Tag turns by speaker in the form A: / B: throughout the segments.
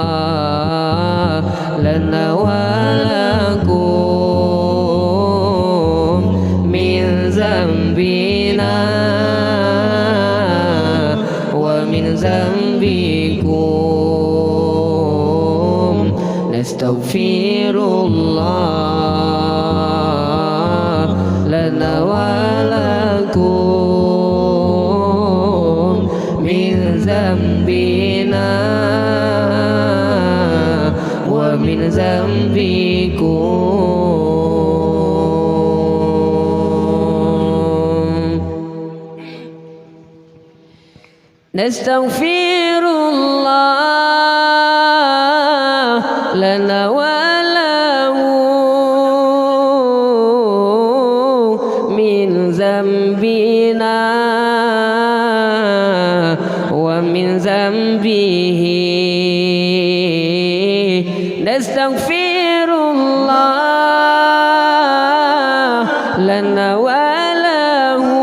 A: Nastaghfirullah lana wa lakum min zambina wa min zambikum. Nastaghfirullah lana wa lakum min zambina wa min zambikum. Nastaghfirullah lana wa lahu min zambina wa min zambihi. Nastaghfirullah lana wa lahu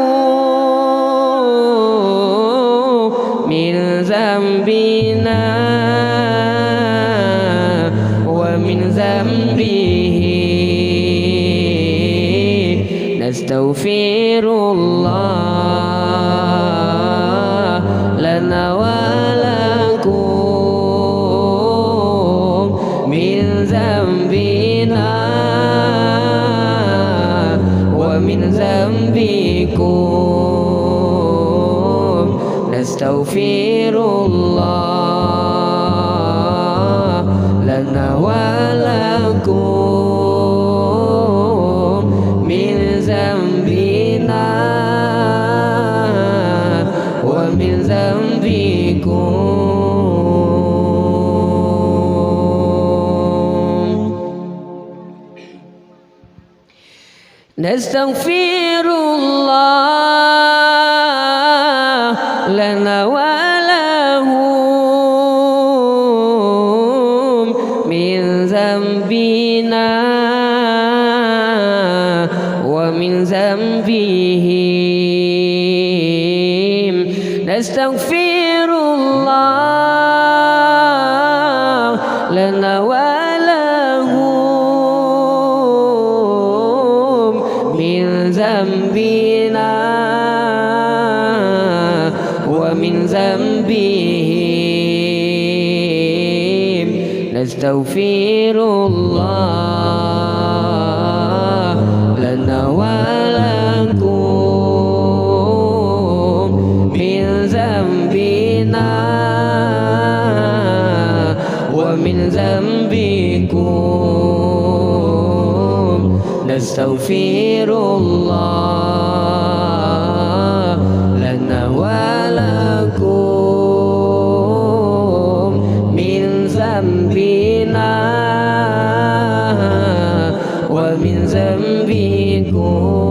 A: min zambina wa min zambihi. Nastaghfirullah lana wa lakum min zambina wa min zambikum. Nastaghfirullah lana wa lakum min zambina wa min zambikum. Nastaghfirullah lana wa lahum min zambina wa min zambihim. Nastaghfirullah lana wa lahum min zambina wa min zambihim. Nastaghfirullah lana wa lakum min zambina wa min zambikum. Nastaghfirullah lana wa lakum min zambina wa min zambikum.